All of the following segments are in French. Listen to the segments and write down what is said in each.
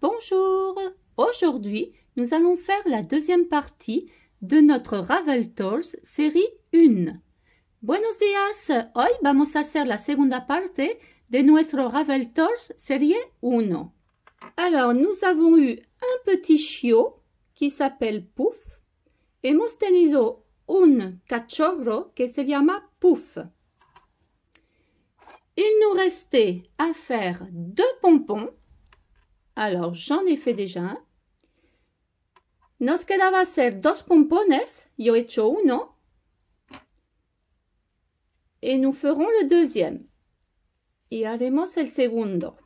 Bonjour! Aujourd'hui, nous allons faire la deuxième partie de notre Ravel Tools série 1. Buenos días! Hoy vamos a hacer la segunda parte de nuestro Ravel Tools série 1. Alors, nous avons eu un petit chiot qui s'appelle Puff. Hemos tenido un cachorro que se llama Puff. Il nous restait à faire 2 pompons. Alors, j'en ai fait déjà un. Nos quedaba hacer 2 pompones. Yo he hecho uno. Et nous ferons le deuxième. Y haremos el segundo.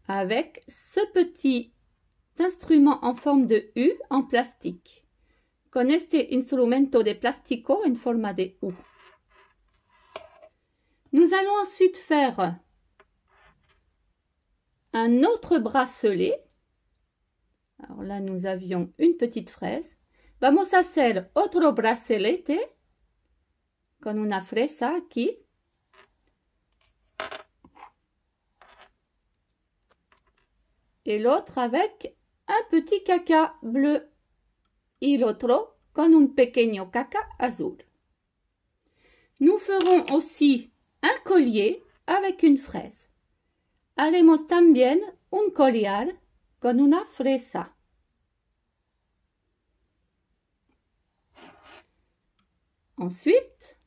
Avec ce petit instrument en forme de U en plastique. Con este instrumento de plástico en forma de U. Nous allons ensuite faire un autre bracelet. Alors là, nous avions une petite fraise. Vamos a hacer otro bracelete con una fresa aquí. Et l'autre avec un petit caca bleu. Y l'otro con un pequeño caca azul. Nous ferons aussi un collier avec une fraise. Haremos también un collar con una fresa. Ensuite,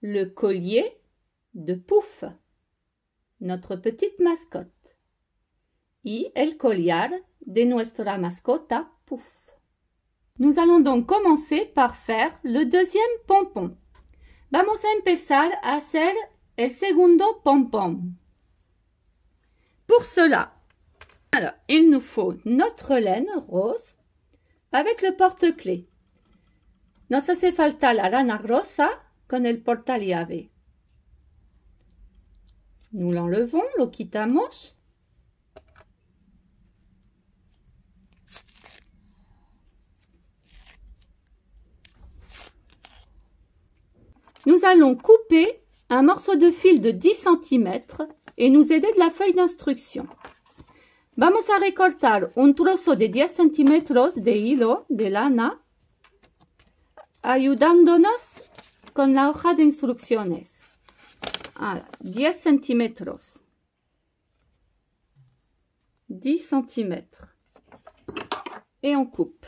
le collier de Puff, notre petite mascotte. Y el collar de nuestra mascota Puff. Nous allons donc commencer par faire le deuxième pompon. Vamos a empezar a hacer el segundo pompón. Pour cela, alors, il nous faut notre laine rose avec le porte-clés. Nos hace falta la lana rosa con el portallave. Nous l'enlevons, lo quitamos. Nous allons couper un morceau de fil de 10 cm et nous aider de la feuille d'instruction. Vamos a recortar un trozo de 10 centímetros de hilo de lana, ayudándonos con la hoja de instrucciones. Voilà, 10 centímetros. 10 cm. Et on coupe.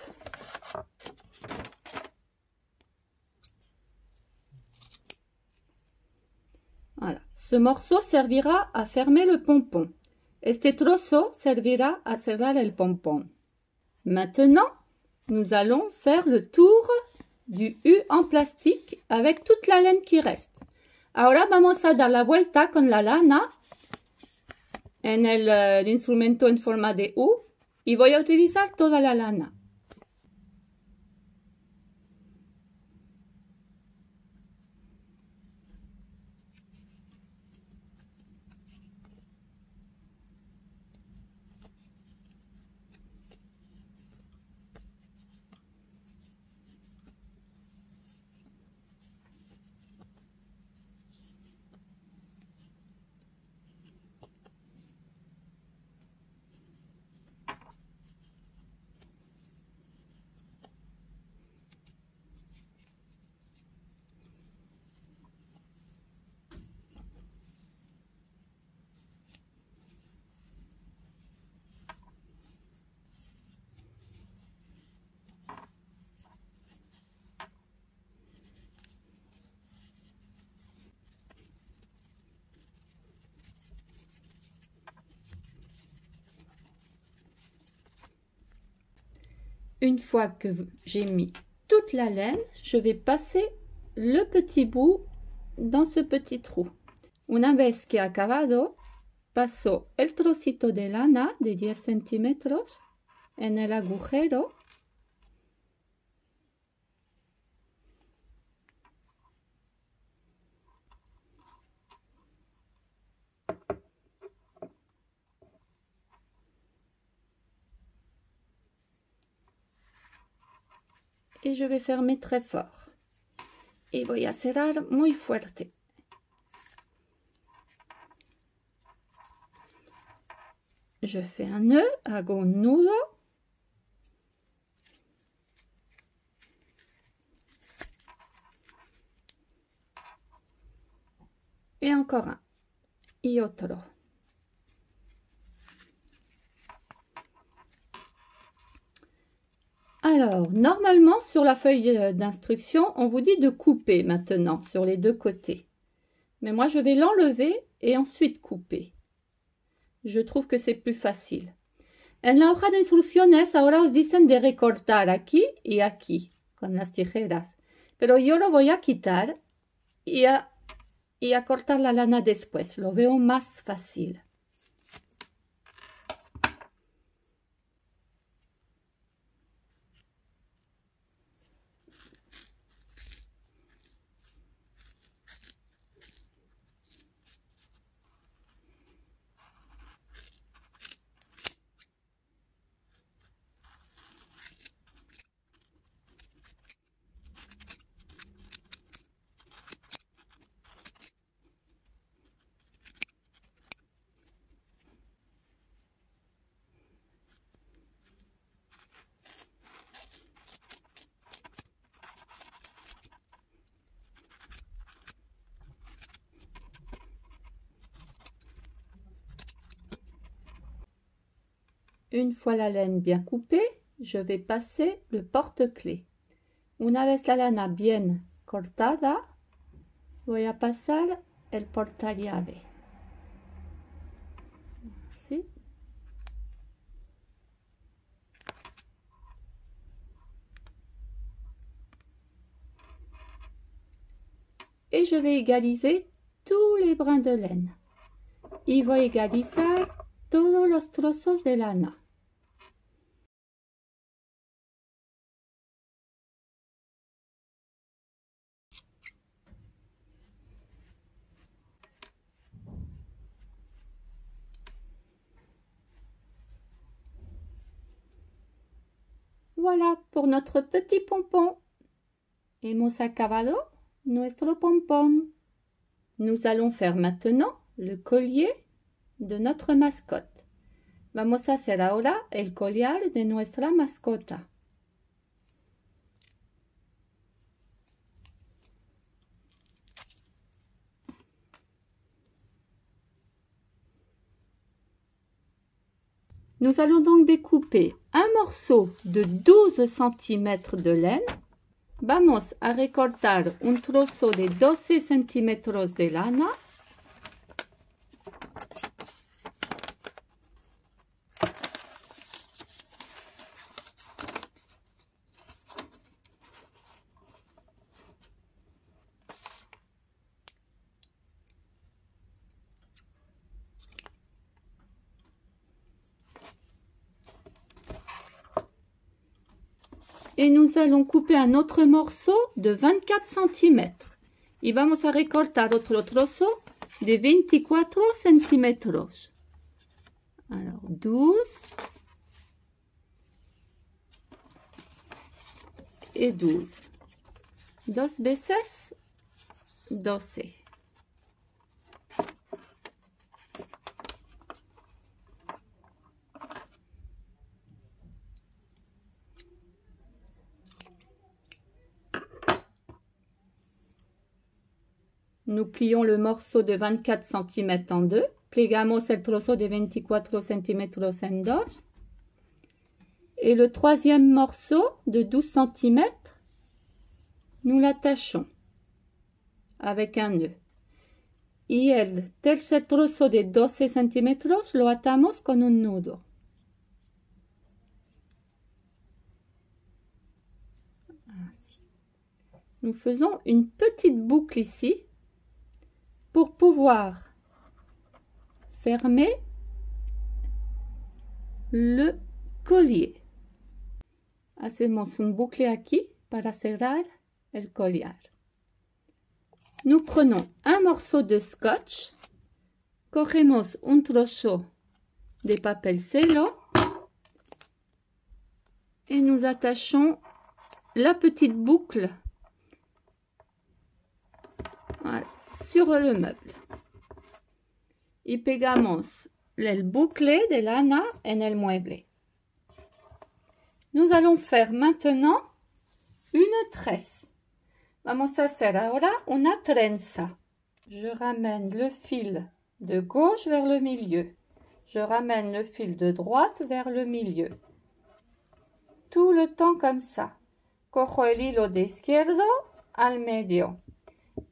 Voilà. Ce morceau servira à fermer le pompon. Este trozo servira a cerrar el pompon. Maintenant, nous allons faire le tour du U en plastique avec toute la laine qui reste. Ahora vamos a dar la vuelta con la lana en el instrumento en forma de U y voy a utilizar toda la lana. Une fois que j'ai mis toute la laine, je vais passer le petit bout dans ce petit trou. Una vez que he acabado, paso el trocito de lana de 10 centímetros en el agujero. Et je vais fermer très fort. Y voy a cerrar muy fuerte. je fais un nœud, hago un nudo. Et encore un. Y otro. Alors, normalement, sur la feuille d'instruction, on vous dit de couper maintenant sur les deux côtés. Mais moi, je vais l'enlever et ensuite couper. Je trouve que c'est plus facile. En la hoja de instrucciones ahora os dicen de recortar aquí y aquí con las tijeras. Pero yo lo voy a quitar y a cortar la lana después. Lo veo más fácil. Une fois la laine bien coupée, je vais passer le porte-clés. Una vez la lana bien cortada, voy a pasar el portallave. Así. Et je vais égaliser tous les brins de laine. Y voy a egalizar todos los trozos de lana. Voilà pour notre petit pompon. Hemos acabado nuestro pompón. Nous allons faire maintenant le collier de notre mascotte. Vamos a hacer ahora el collar de nuestra mascota. Nous allons donc découper un morceau de 12 cm de laine. Vamos a recortar un trozo de 12 centímetros de lana. Et nous allons couper un autre morceau de 24 cm. Y vamos a recortar otro trozo de 24 centímetros. Alors 12 et 12. Dos veces 12. Nous plions le morceau de 24 cm en deux. Plegamos el trozo de 24 centímetros en dos. Et le troisième morceau de 12 cm, nous l'attachons avec un nœud. Y el tercer trozo de 12 centímetros lo atamos con un nudo. Ainsi. Nous faisons une petite boucle ici pour pouvoir fermer le collier. Hacemos un bucle aquí para cerrar el collar. Nous prenons un morceau de scotch, cogemos un trozo de papel cello et nous attachons la petite boucle, voilà, sur le meuble. Y pegamos el bucle de lana en el mueble. Nous allons faire maintenant une tresse. Vamos a hacer ahora una trenza. Je ramène le fil de gauche vers le milieu. Je ramène le fil de droite vers le milieu. Tout le temps comme ça. Cojo el hilo de izquierdo al medio.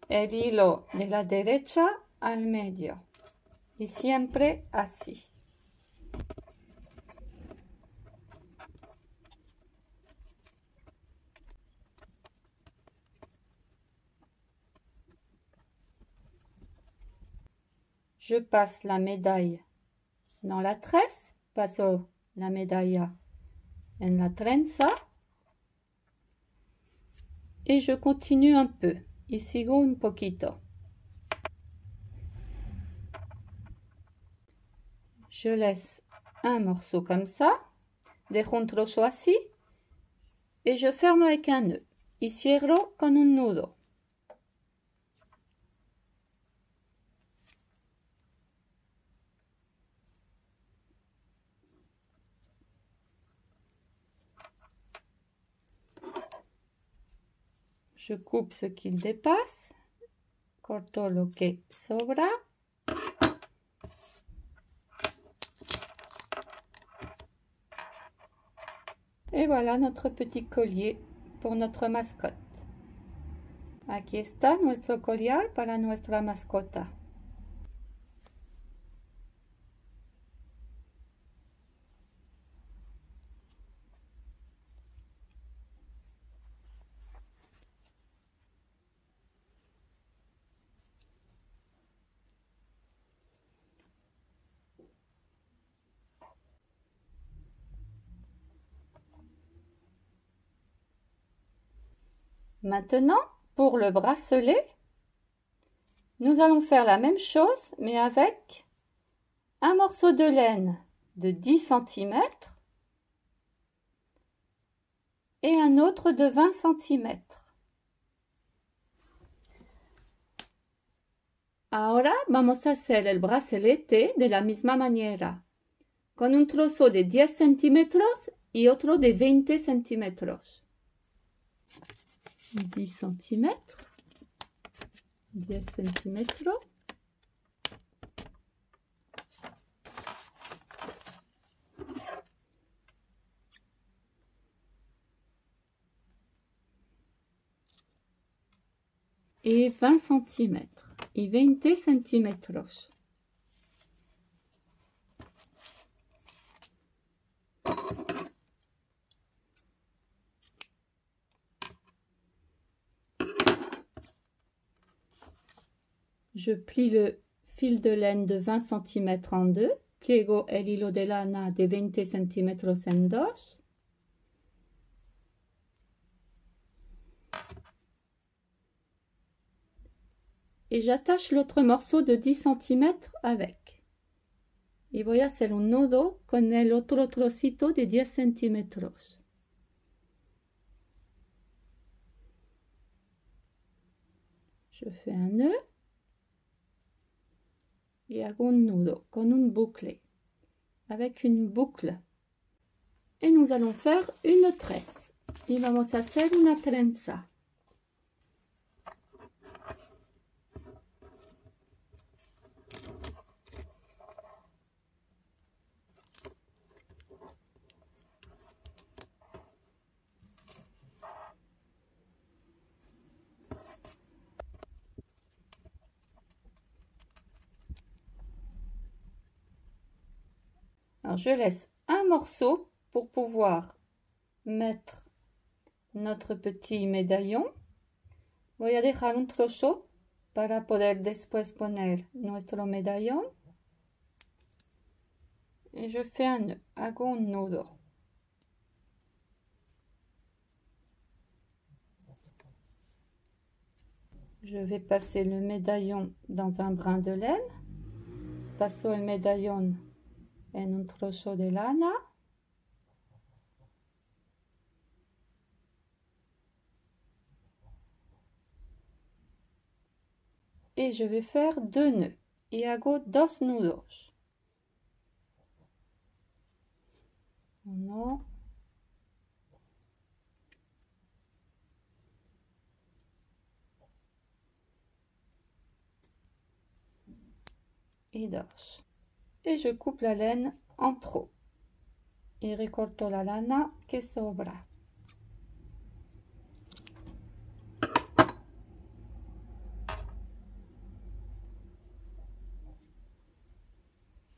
El hilo de la derecha al medio. Y siempre así. Je passe la médaille dans la tresse, paso la medalla en la trenza et je continue un peu, y sigo un poquito. Je laisse un morceau comme ça, dejo un trozo así et je ferme avec un nœud, y cierro con un nudo. Je coupe ce qu'il dépasse, corto lo que sobra. Et voilà notre petit collier pour notre mascotte. Aquí está nuestro collar para nuestra mascota. Maintenant, pour le bracelet, nous allons faire la même chose, mais avec un morceau de laine de 10 cm et un autre de 20 cm. Ahora vamos a hacer el bracelete de la misma manera, con un trozo de 10 centímetros y otro de 20 centímetros. 10 centímetros, 10 centímetros. Et 20 centímetros y 20 centímetros. Je plie le fil de laine de 20 cm en deux, pliego el hilo de lana de 20 cm en dos. Et j'attache l'autre morceau de 10 cm avec. Y voy a hacer un nudo con el otro trocito de 10 centímetros. Je fais un nœud y hago un nudo con un boucle, avec une boucle. Et nous allons faire une tresse. Y vamos a hacer una trenza. Alors, je laisse un morceau pour pouvoir mettre notre petit médaillon. Voy a dejar un trozo para poder después poner nuestro medallón. Et je fais un nœud, hago un nudo. Je vais passer le médaillon dans un brin de laine. Paso el medallón en un trozo de lana. Et je vais faire deux nœuds. Y hago dos nudos. 1 et 2. Et je coupe la laine en trop. Y recorto la lana que sobra.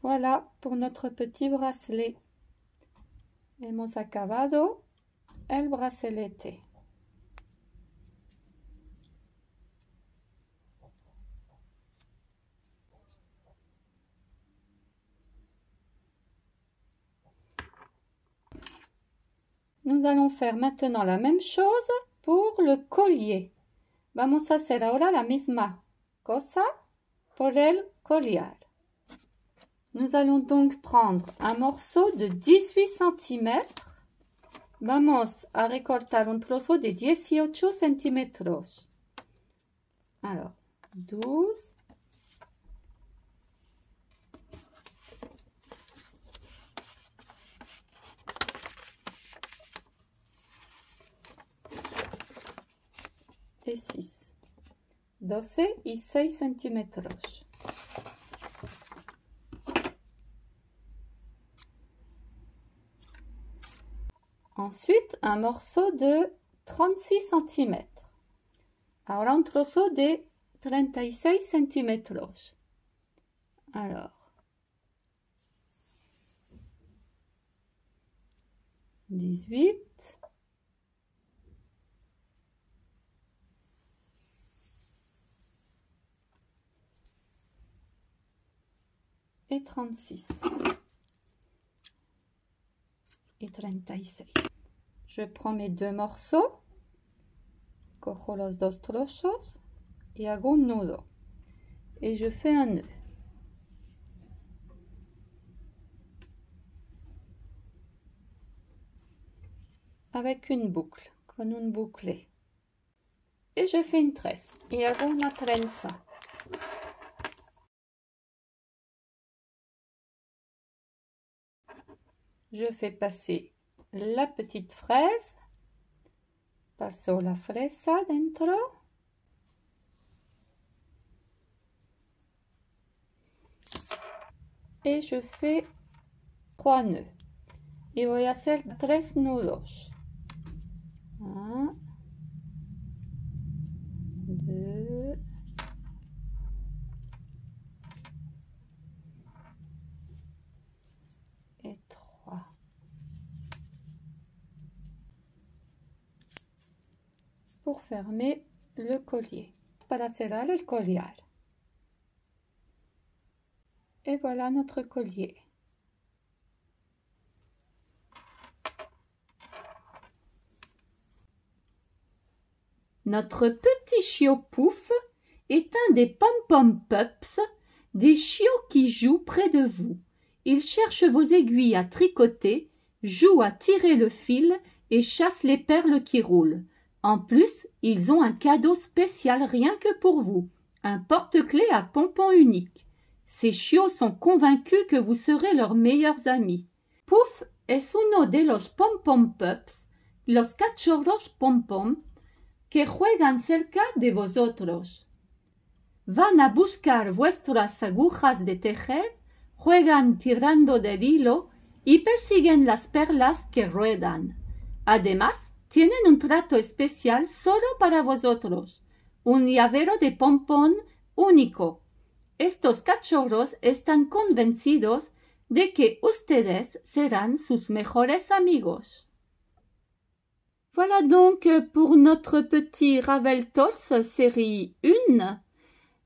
Voilà pour notre petit bracelet. Hemos acabado el bracelete. Nous allons faire maintenant la même chose pour le collier. Vamos a hacer ahora la misma cosa por el collar. Nous allons donc prendre un morceau de 18 cm. Vamos a recortar un trozo de 18 centímetros. Alors, 12. Et 6. 12 y 6 centímetros. Ensuite, un morceau de 36 cm. Ahora un trozo de 36 centímetros. Alors, 18. Et 36. Et 36. Je prends mes deux morceaux, cojo los dos trozos y hago un nudo. Et je fais un nœud. Avec une boucle, con un bouclé. Et je fais une tresse. Y hago una trenza. Je fais passer la petite fraise. Paso la fresa dentro. Et je fais 3 nœuds. Y voy a hacer 3 nudos. 1, 2, et 3. Pour fermer le collier. Para cerrar el collar. Et voilà notre collier. Notre petit chiot Pouf est un des pom-pom pups, des chiots qui jouent près de vous. Il cherche vos aiguilles à tricoter, joue à tirer le fil et chasse les perles qui roulent. En plus, ils ont un cadeau spécial rien que pour vous, un porte-clés à pompons unique. Ces chiots sont convaincus que vous serez leurs meilleurs amis. Pouf es uno de los pom-pom pups, los cachorros pom-pom, que juegan cerca de vosotros. Van a buscar vuestras agujas de tejer, juegan tirando del hilo y persiguen las perlas que ruedan. Además, tienen un trato especial solo para vosotros, un llavero de pompón único. Estos cachorros están convencidos de que ustedes serán sus mejores amigos. Voilà donc pour notre petit Ravel Tolls série 1.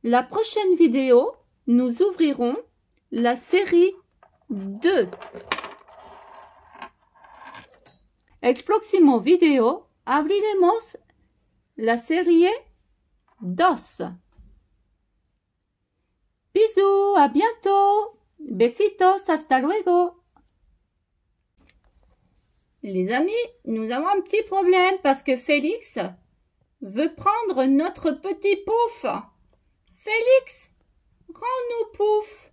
La prochaine vidéo, nous ouvrirons la série 2. El próximo video abriremos la serie 2. Bisous, à bientôt. Besitos, hasta luego. Les amis, nous avons un petit problème parce que Félix veut prendre notre petit Pouf. Félix, rends-nous Pouf.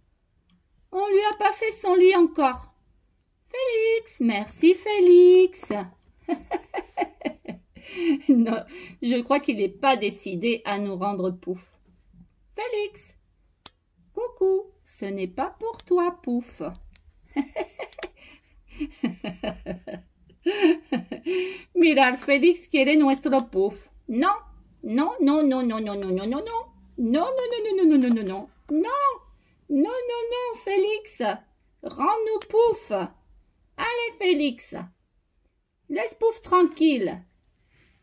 On lui a pas fait son lit encore. Félix, merci Félix. Non, je crois qu'il n'est pas décidé à nous rendre Pouf. Félix, coucou, ce n'est pas pour toi, Pouf. Mirad, Félix quiere nuestro Pouf. No, no, no, no, no, no, no, no, no, no. No, no, no, no, no, no, no, no, no. Non, non, non, non, Félix. Rends-nous Pouf. Allez, Félix. Laisse Pouf tranquille.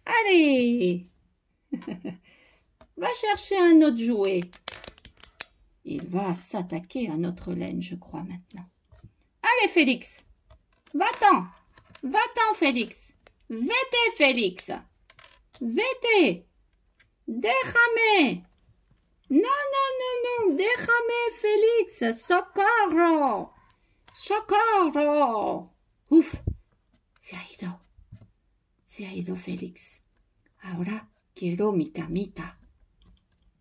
Allez. Va chercher un autre jouet. Il va s'attaquer à notre laine, je crois, maintenant. Allez, Félix. Va-t'en. Va-t'en, Félix. Vete, Félix. Vete. Déjame. Non, non, non, non. Déjame, Félix. Socorro. Socorro. Uf. Se ha ido. Se ha ido Félix. Ahora quiero mi camita.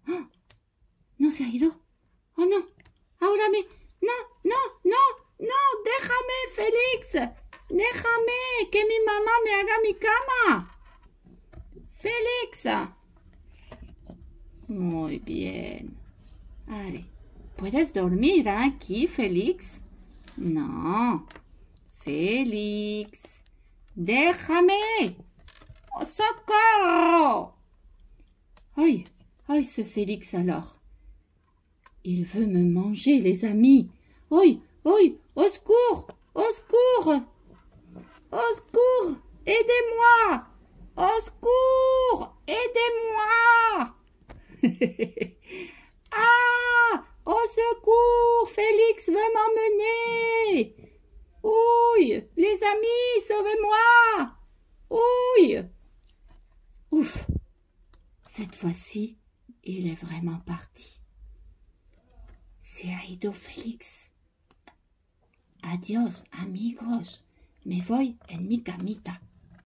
¡Oh! No se ha ido. Oh no. Ahora me... No, no, no, no. Déjame, Félix. Déjame que mi mamá me haga mi cama. Félix. Muy bien. Allez. ¿Puedes dormir aquí, Félix? No. Félix. Déjame. Oh, socorro. Aïe, aïe, ce Félix alors. Il veut me manger, les amis. Aïe, aïe, au secours, au secours. Au secours, aidez-moi. Au secours, aidez-moi. Ah, au secours, Félix veut m'emmener. Ouille, les amis, sauvez-moi. Ouille. Ouf. Cette fois-ci, il est vraiment parti. Se ha ido Félix. Adiós, amigos. Me voy en mi camita.